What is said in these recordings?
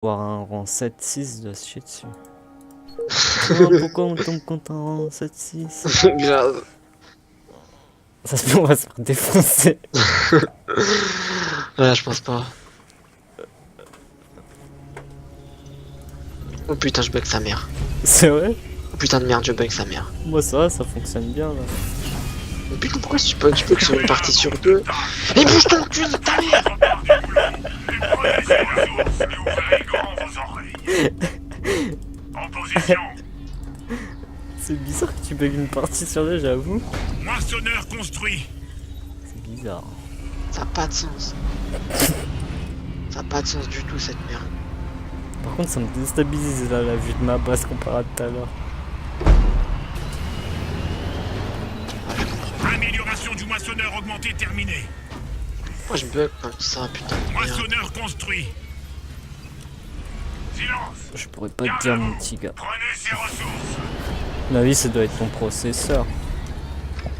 Voir un rang 7-6 doit se chier dessus. Ah, pourquoi on tombe contre un rang 7-6? Grave. Ça se peut, on va se faire défoncer. Ouais, je pense pas. Oh putain, je bug sa mère. C'est vrai? Oh putain de merde, je bug sa mère. Moi ça va, ça fonctionne bien là. Mais putain, pourquoi tu bug sur une partie sur deux? Mais bouge ton cul de ta mère! En position. C'est bizarre que tu bugs une partie sur deux, j'avoue. Moissonneur construit. C'est bizarre. Ça a pas de sens. Ça a pas de sens du tout cette merde. Par contre ça me déstabilise là la vue de ma base comparé à tout à l'heure. Amélioration du moissonneur augmenté terminée. Pourquoi je bug comme ça, putain de merde? Moissonneur construit. Silence. Je pourrais pas te dire mon petit gars. Prenez ses ressources. À mon avis ça doit être ton processeur.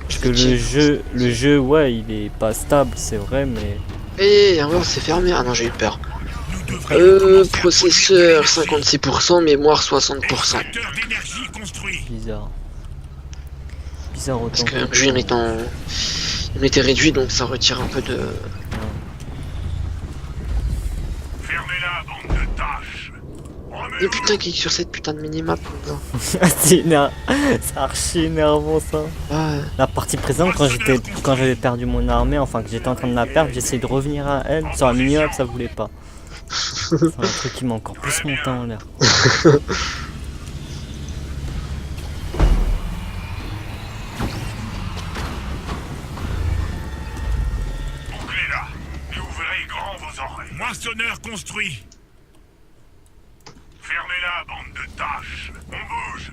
Parce que check. le jeu ouais il est pas stable c'est vrai mais... Eh, encore c'est fermé. Ah non, j'ai eu peur. Nous devrions commencer à Processeur produire 56%, mémoire 60%. extracteur d'énergie construit. Bizarre. Bizarre autant Parce que le jeu il était réduit donc ça retire un peu de... Fermez-la, bande de tâches. Et putain, qui est sur cette putain de minimap là. C'est archi énervant ça. Ouais. La partie présente quand j'avais perdu mon armée, enfin que j'étais en train de la perdre, j'essayais de revenir à elle. Sur la minimap ça voulait pas. C'est un truc qui m'a encore plus monté en l'air. Bouclez-la et ouvrez grand vos oreilles. Moissonneur construit. Fermez-la, bande de tâches. On bouge.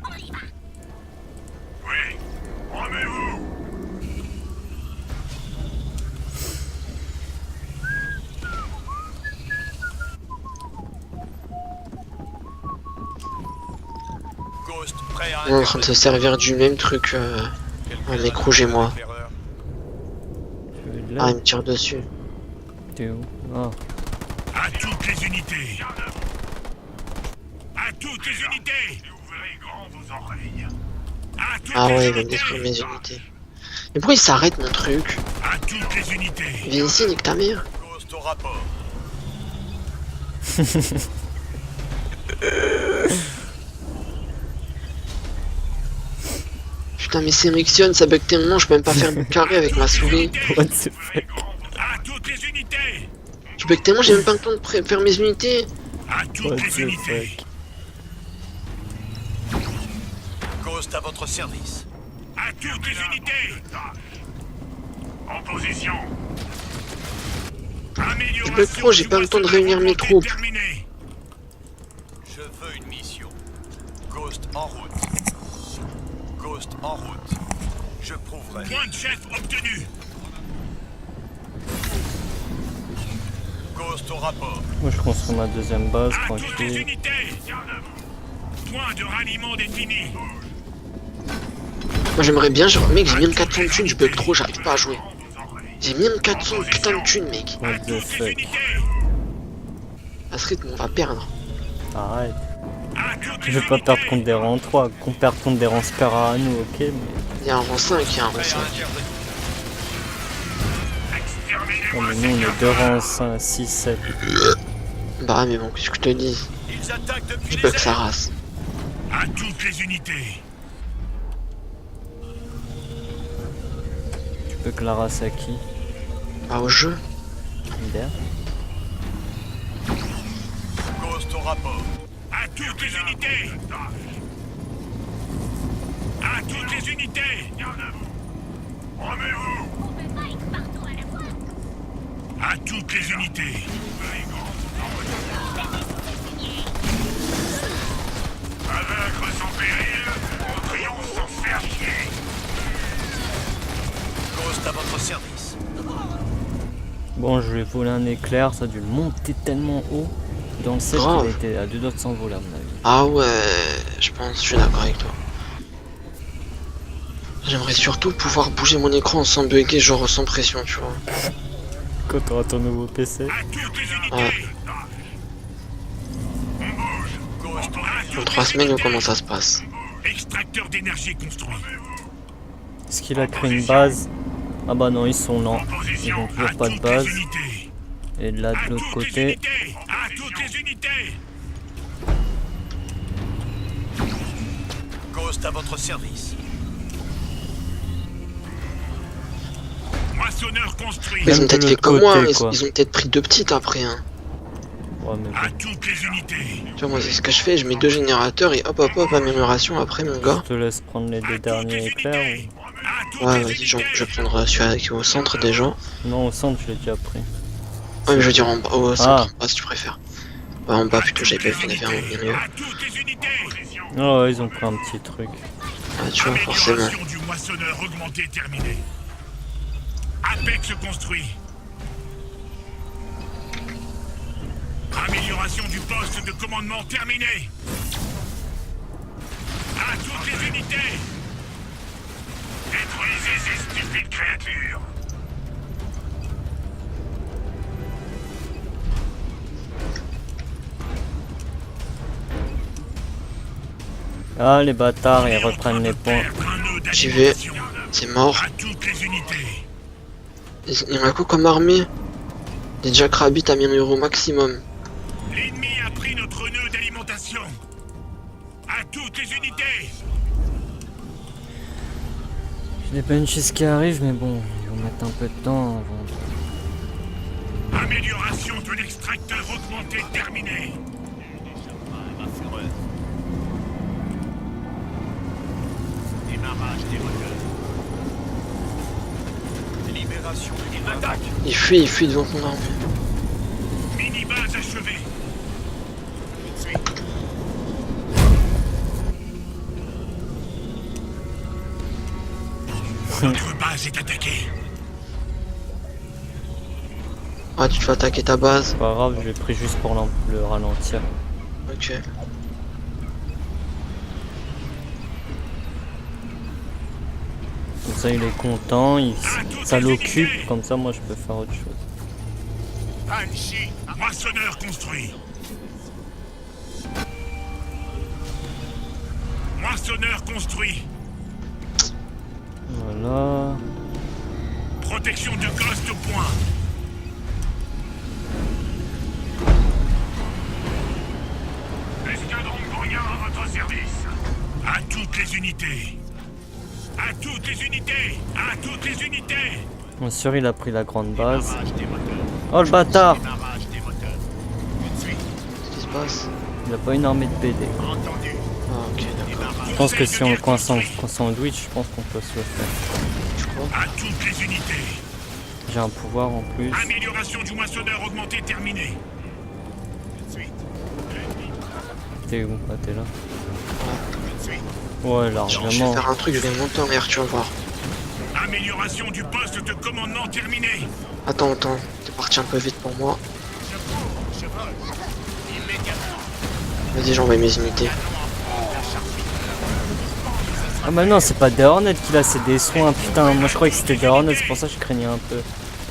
Oui. Remets-vous. Ghost, prêt à On est en train de se servir du même truc. Ouais, mec rouge et moi. Ah, il me tire dessus. T'es où? Oh. À toutes les unités. À toutes les unités. Et ouvrez grand vos oreilles. À toutes Ah les ouais, il va me unités. détruire mes unités. Mais pourquoi il s'arrête mon truc? À toutes les unités. Viens ici, nique ta mère. Ghost au rapport. Putain, mais c'est Rixion, ça bug tellement, je peux même pas faire du carré avec ma souris. What the fuck? À toutes les unités. Je bug tellement, j'ai même pas le temps de faire mes unités. À What toutes les the unités. fuck? Ghost à votre service. À toutes les unités. En position. Je bug trop, j'ai pas le temps de réunir mes troupes. Terminé. Je veux une mission. Ghost en route. Ghost en route. Je prouverai. Point de chef obtenu. Ghost au rapport. Moi je construis ma deuxième base À toutes les tranquille. unités. Point de ralliement défini. Moi j'aimerais bien, genre, mec, j'ai mis 400 de thunes, je bug trop, j'arrive pas à jouer. J'ai mis 400 putain de thunes, mec. What À the toutes les fuck? unités. À ce rythme, on va perdre. Arrête. À toutes les Je veux pas perdre unités. contre des rangs 3, qu'on perde contre des rangs supérieurs à nous, ok mais... Il y a un rang 5, il y a un rang 5. Oh, mais nous on est 2 rangs 5, 6, 7. Bah, mais bon, qu'est-ce que je te dis? Ils attaquent depuis Je les bug sa airs. race. À toutes les unités. Tu peux que la race à qui? Bah, au jeu. Leader. Ghost au rapport. À toutes les unités. À toutes les unités. Remets-vous. À toutes les unités. À vaincre sans péril, au triomphe sans faire chier. Ghost à votre service. Bon je vais voler un éclair, ça a dû monter tellement haut. Dans le set Grave. il était à 2 doigts de s'envoler à mon avis. Ah ouais, je pense, je suis d'accord avec toi. J'aimerais surtout pouvoir bouger mon écran sans bugger, genre sans pression, tu vois. Quand t'auras ton nouveau PC. À toutes les unités. Ouais. Dans 3 semaines, comment ça se passe? Extracteur d'énergie construit. Est-ce qu'il a créé une base? Ah bah non, ils sont lents. En Ils position ont toujours à pas de toutes base. les unités. Et là, À de l'autre toutes les côté, unités. À toutes les unités. Ghost à votre service. Moissonneur construit. Mais ils ont Même peut-être de fait l'autre comme moi, côté, hein. quoi. Ils ont peut-être pris 2 petites après. Hein. ouais, mais bon, À toutes les unités. Tu vois, moi, c'est ce que je fais. Je mets 2 générateurs et hop, hop, hop, amélioration après, mon gars. je te laisse prendre les deux À toutes derniers les éclairs. unités. À toutes Ouais, les vas-y, je unités. vais prendre celui qui est au centre déjà. Ou... Non, au centre, je l'ai déjà pris. Ouais, mais je veux dire en bas, au centre, Ah. en bas si tu préfères. Ouais, en bas plutôt, j'avais pas vu, il y en avait un au milieu. À toutes les unités. Oh, ouais, ils ont pris un petit truc. Ouais, tu vois, forcément. Amélioration du moissonneur augmenté terminée. Apex construit. Amélioration du poste de commandement terminée. À toutes les unités. Détruisez ces stupides créatures. Ah, les bâtards, ils reprennent les points. Perdre un nœud J'y vais. d'alimentation. C'est mort. À toutes les unités. Il y en a quoi comme armée? Des Jackrabbits à 1000 € au maximum. L'ennemi a pris notre nœud d'alimentation. À toutes les unités. J'ai des benches qui arrivent, mais bon, ils vont mettre un peu de temps avant. Amélioration de l'extracteur augmenté terminée. Démarrage des moteurs. Libération du attaque. Il fuit devant ton armée. Mini-base achevée. Notre base est attaquée. Ah, tu te fais attaquer ta base. C'est pas grave, je l'ai pris juste pour le ralentir. Ok. Comme ça, il est content, ça l'occupe, comme ça, moi, je peux faire autre chose. Banshee, moissonneur construit. Moissonneur construit. Voilà. Protection de Ghost au point. Escadron Goyen à votre service. À toutes les unités. À toutes les unités. À toutes les unités. Bien sûr, il a pris la grande base. Démarrage des moteurs. Oh, le bâtard! Démarrage des moteurs. Tout de suite. Qu'est-ce qui se passe? Il a pas une armée de PD. Entendu. Ah, ok, d'accord. Je pense que si on le coince en sandwich, je pense qu'on peut se le faire. Tu crois? À toutes les unités. J'ai un pouvoir en plus. Amélioration du moissonneur augmenté terminée. Tout de suite. T'es où? Ah, t'es là. Tout de suite. Ouais, Genre, je vais largement. faire un truc, je vais monter en air, tu vas voir. Amélioration du poste de commandement terminé. Attends, t'es parti un peu vite pour moi. Je vole. Immédiatement. Vas-y, j'envoie mes unités. Ah bah non, c'est pas des Hornets qu'il a, c'est des soins. Putain, moi je croyais que c'était des Hornets, c'est pour ça que je craignais un peu.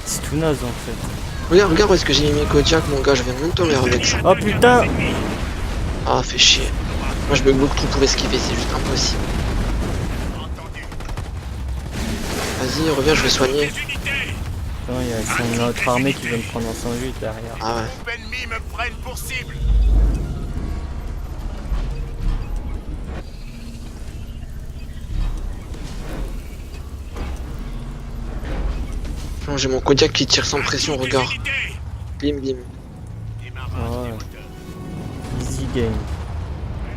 C'est tout naze en fait. Regarde où est-ce que j'ai mis mes Kodiak, mon gars, je vais monter en air avec ça. Oh putain! Ah, fait chier. Moi, je bug beaucoup trop pour esquiver, c'est juste impossible. Vas-y, reviens, je vais soigner. Putain, il y a c'est notre armée qui veut me prendre en sandwich derrière. Ah ouais. Troupes ennemies me prennent pour cible. Non, j'ai mon Kodiak qui tire sans pression, regarde. Bim, bim. Ah ouais. Easy game.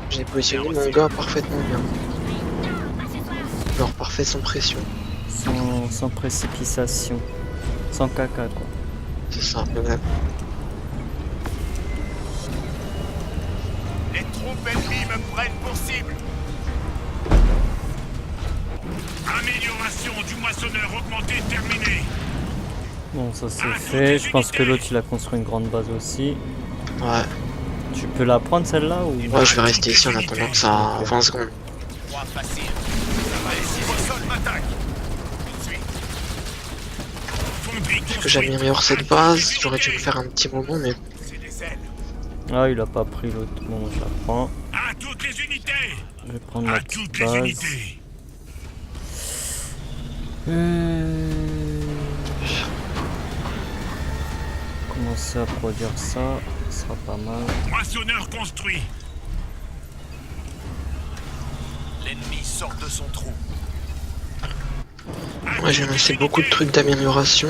J'ai positionné mon gars parfaitement bien. Genre parfait sans pression. Sans précipitation. Sans caca quoi. C'est ça, exact. Les troupes ennemies me prennent pour cible. Amélioration du moissonneur augmenté terminée. Bon, ça c'est fait. Je pense que l'autre il a construit une grande base aussi. Ouais. Tu peux la prendre celle-là ou... Ouais, je vais rester ici en attendant que ça a 20 secondes. 3 facile. Ça va ici. Vos sols m'attaquent. Tout de suite. Fonderie Est-ce que j'améliore cette base? J'aurais dû le faire un petit moment, mais C'est des ailes. Ah, il a pas pris l'autre. Bon, je la prends. À toutes les unités. Je vais prendre À la toutes petite les base. unités. Commencer à produire ça, ce sera pas mal. Moissonneur construit. L'ennemi sort de son trou. Ouais, j'ai lancé beaucoup de trucs d'amélioration.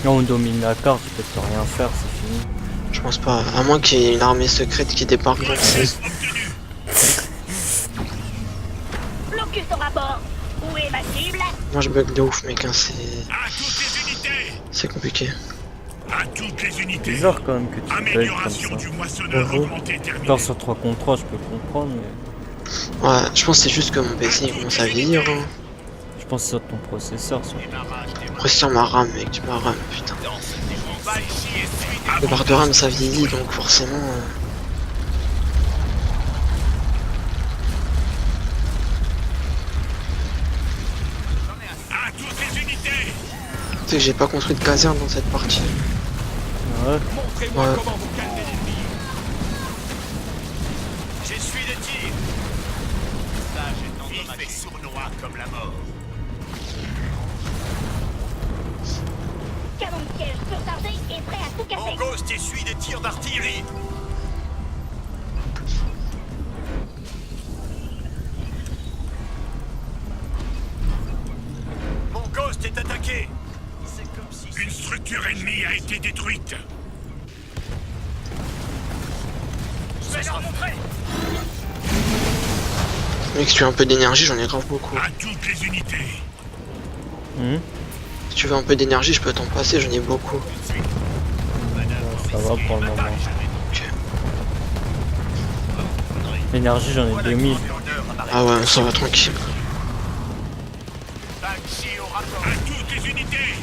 Là, on domine la carte, je peux plus rien faire, c'est fini. Je pense pas, à moins qu'il y ait une armée secrète qui débarque dans le CS. Blocus au rapport. Où est ma cible? Moi je bug de ouf mec, hein, À toutes les unités. c'est compliqué. À toutes les unités. Bizarre quand même que tu bugs Amélioration comme ça. du moissonneur Bonjour. augmenté terminé. Genre sur 3 contre 3, je peux comprendre, mais Ouais, je pense que c'est juste que mon PC il commence à vieillir. Hein. je pense que c'est sur ton processeur. Sur... Après sur ma RAM mec, ma RAM putain. Le barre de RAM ça vieillit donc forcément... À toutes les unités. Tu sais que j'ai pas construit de caserne dans cette partie. Ouais. Montrez-moi Ouais. comment vous calmez l'ennemi. J'essuie des tirs. Vif et sournois comme la mort. Canon de siège surchargé et prêt à tout Mon casser. Ghost essuie des tirs d'artillerie. Mon Ghost est attaqué. C'est comme si... Une structure ennemie a été détruite. Je vais leur montrer. Mec, si tu veux un peu d'énergie, j'en ai grave beaucoup. À toutes les unités. Si tu veux un peu d'énergie, je peux t'en passer, j'en ai beaucoup. Ça va pour le moment. Ok. L'énergie, j'en ai 2000. Ah ouais, ça va tranquille. Taxi au rapport. À toutes les unités.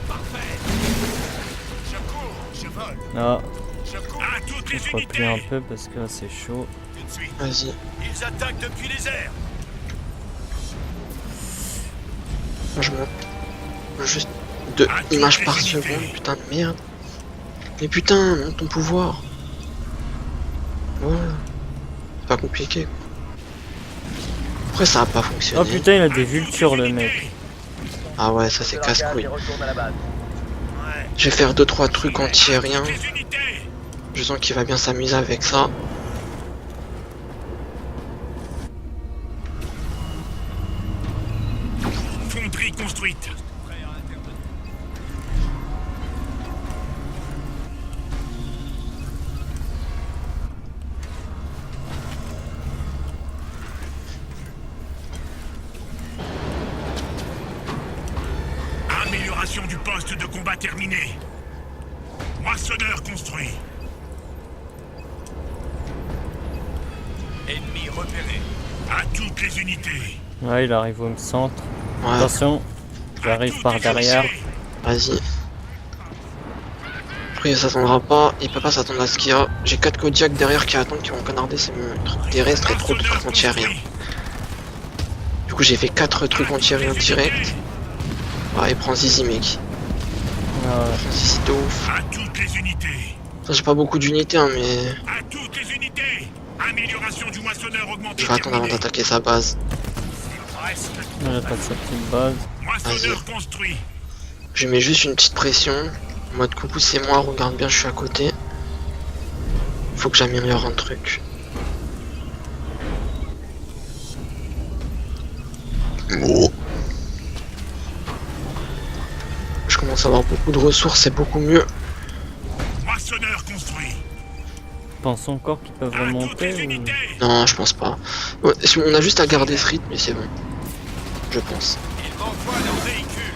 Parfait. Je cours. Je vole. Ah, Je cours. À toutes les je replie un unités. peu parce que là c'est chaud. Tout de suite. Vas-y. Ils attaquent depuis les airs. Moi je monte. Juste 2 images par seconde, putain de merde. Mais putain, monte ton pouvoir. Voilà. C'est pas compliqué. Quoi. Après ça a pas Oh fonctionné. putain, il a des vultures le mec. Ah ouais, ça c'est casse-couille. Je vais faire 2-3 trucs anti-aériens. Les unités. Je sens qu'il va bien s'amuser avec ça. Fonderie construite. Amélioration du poste de combat terminé. Moissonneur construit. Ennemi repéré. À toutes les unités. Ouais, il arrive au centre. Ouais, Attention, j'arrive par derrière. vas-y. Après il s'attendra pas, il peut pas s'attendre à ce qu'il y a. J'ai 4 Kodiak derrière qui attendent, qui vont canarder ces trucs terrestres et trop de trucs anti-aériens. Du coup j'ai fait 4 trucs anti-aériens direct. Ouais, il prend Zizi mec. Ah ouais. Prends Zizi de ouf. À toutes les unités. Ça, j'ai pas beaucoup d'unités hein, mais À toutes les unités. Amélioration du moissonneur augmenté je vais attendre avant terminé. d'attaquer sa base. J'attaque sa petite base. Moissonneur construit. Je mets juste une petite pression. En mode coucou c'est moi, regarde bien je suis à côté. Faut que j'améliore un truc. Oh. Je commence à avoir beaucoup de ressources, c'est beaucoup mieux. Moissonneur construit. Pense encore qu'ils peuvent À toutes remonter les ou... unités. Non, je pense pas. Ouais, on a juste à garder ce rythme et c'est bon. Je pense. Ils m'envoient leur véhicule.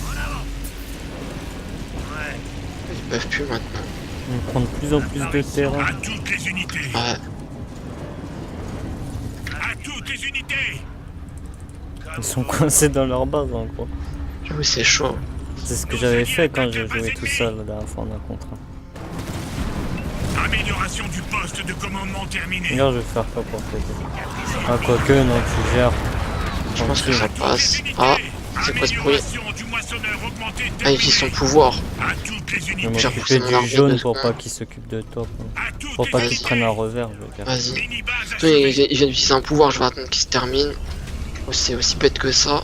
En avant. Ouais. Ils peuvent plus maintenant. On prend de plus en plus de terrain. À toutes les unités. Ouais. À toutes les unités. Ils sont coincés dans leur base en gros. J'avoue c'est chaud. C'est ce que j'avais fait quand j'ai joué tout seul la dernière fois en un contre un. Amélioration du poste de commandement terminé. Regarde, je vais faire quoi pour t'aider. Ah, quoique, non, tu gères. Je pense que ça À toutes les passe. unités. Ah, c'est quoi ce bruit? Amélioration du moissonneur augmenté est Ah, il vit son pouvoir. À toutes les Je vais unités. J'ai m'occuper repoussé mon du armée jaune de pour pas secondes. qu'il s'occupe de toi. Quoi. À toutes Pour les pas qu'il unités. prenne un revers, je veux dire. Vas-y. Mini-base Toi, il achevée. vient d'utiliser un pouvoir, je vais attendre qu'il se termine. Oh, c'est aussi bête que ça.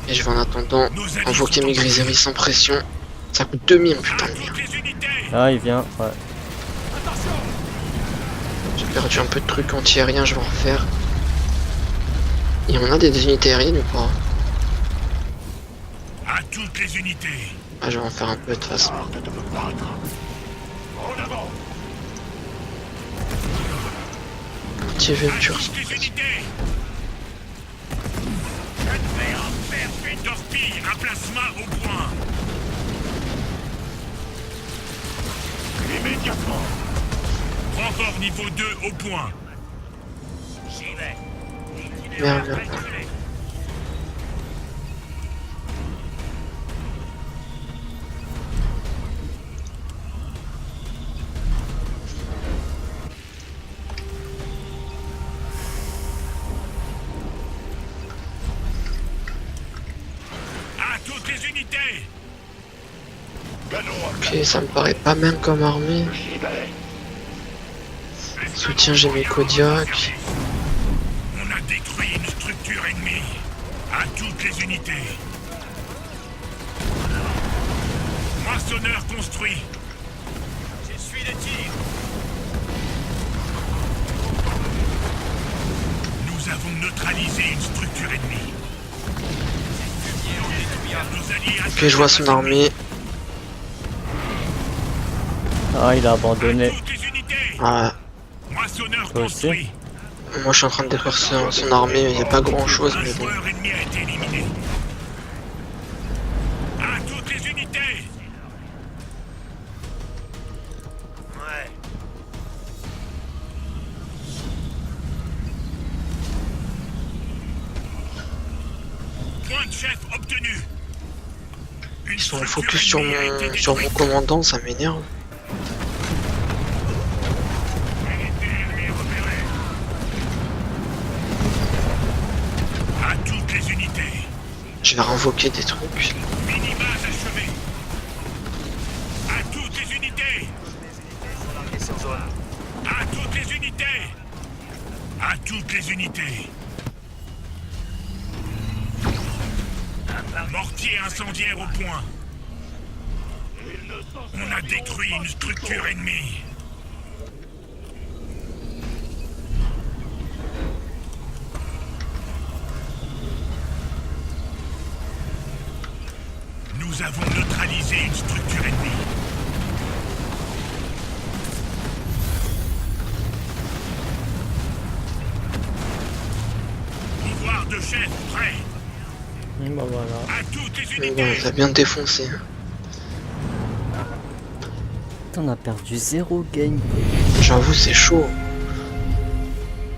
Et je vais en attendant Nos alliés invoquer sont mes en danger. griseries sans pression. Ça coûte 2000, À putain de merde. toutes les unités. Ah, il vient, ouais. J'ai perdu un peu de trucs anti-aériens, je vais en refaire. Et on a des unités aériennes ou pas? À toutes les unités. Ah, je vais en faire un peu de toute façon. Petit À Venture. toutes les unités. Torpille, un plasma au point. Immédiatement. Renfort niveau 2 au point. J'y vais. Merde, merde. À toutes les unités. Ok, ça me paraît pas même comme armée. Soutien, j'ai mes Kodiak. On a détruit une structure ennemie. À toutes les unités. Moissonneur construit. J'essuie les tirs. Nous avons neutralisé une structure ennemie. Nos alliés Ok, je vois son armée. Ah, il a abandonné. À toutes les unités. Ah, Moissonneur Toi aussi construit. moi je suis en train de détruire son armée, mais il n'y a pas grand chose. Un Mais bon. joueur ennemi a été éliminé. À toutes les unités. Ouais. Point de chef obtenu. Une Ils sont structure focus sur ennemie a été mon détruite. commandant, ça m'énerve. À toutes les unités. Je vais renvoquer des trucs. Mini-base achevée. À toutes les unités. À toutes les unités. À toutes les unités. Mortier incendiaire au point. On a détruit une structure ennemie. Nous avons neutralisé une structure ennemie. Pouvoir de chef prêt. Bah voilà. À toutes les Mais bon, unités. on a bien défoncé. On a perdu 0 game. J'avoue, c'est chaud.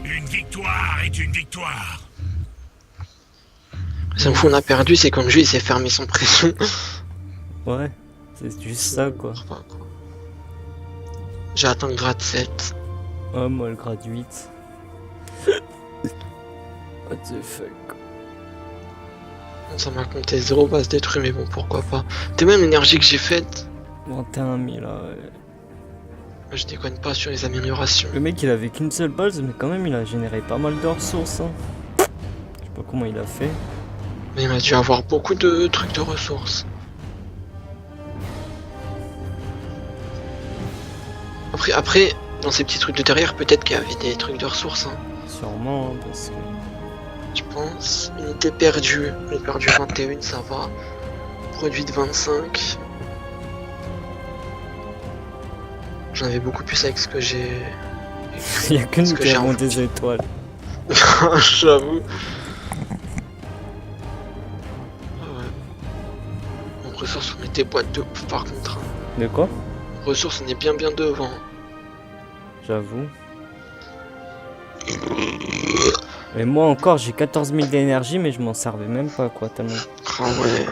Une victoire est une victoire. Ça me fout, on a perdu, c'est comme lui, il s'est fermé sans pression. Ouais, c'est juste ça quoi. Enfin, quoi. J'ai atteint le grade 7. Ouais, moi le grade 8. What the fuck. Ça m'a compté 0 base détruite, mais bon, pourquoi pas. T'es même l'énergie que j'ai faite. 21 000 là, ouais. Je déconne pas sur les améliorations. Le mec il avait qu'une seule base, mais quand même il a généré pas mal de ressources. Hein. Je sais pas comment il a fait. Mais il a dû avoir beaucoup de trucs de ressources. Après, dans ces petits trucs de derrière, peut-être qu'il y avait des trucs de ressources. Hein. Sûrement, hein, parce que. Je pense. Unité perdue. J'ai perdu 21, ça va. Produit de 25. J'en avais beaucoup plus avec ce que j'ai. Il y a que Parce nous que qui j'ai avons un- des étoiles. J'avoue. Ah ouais. En ressources, on était boîte de ouf par contre. Hein. De quoi? En ressources, on est bien devant. J'avoue. Et moi encore j'ai 14 000 d'énergie mais je m'en servais même pas quoi tellement. Ah ouais.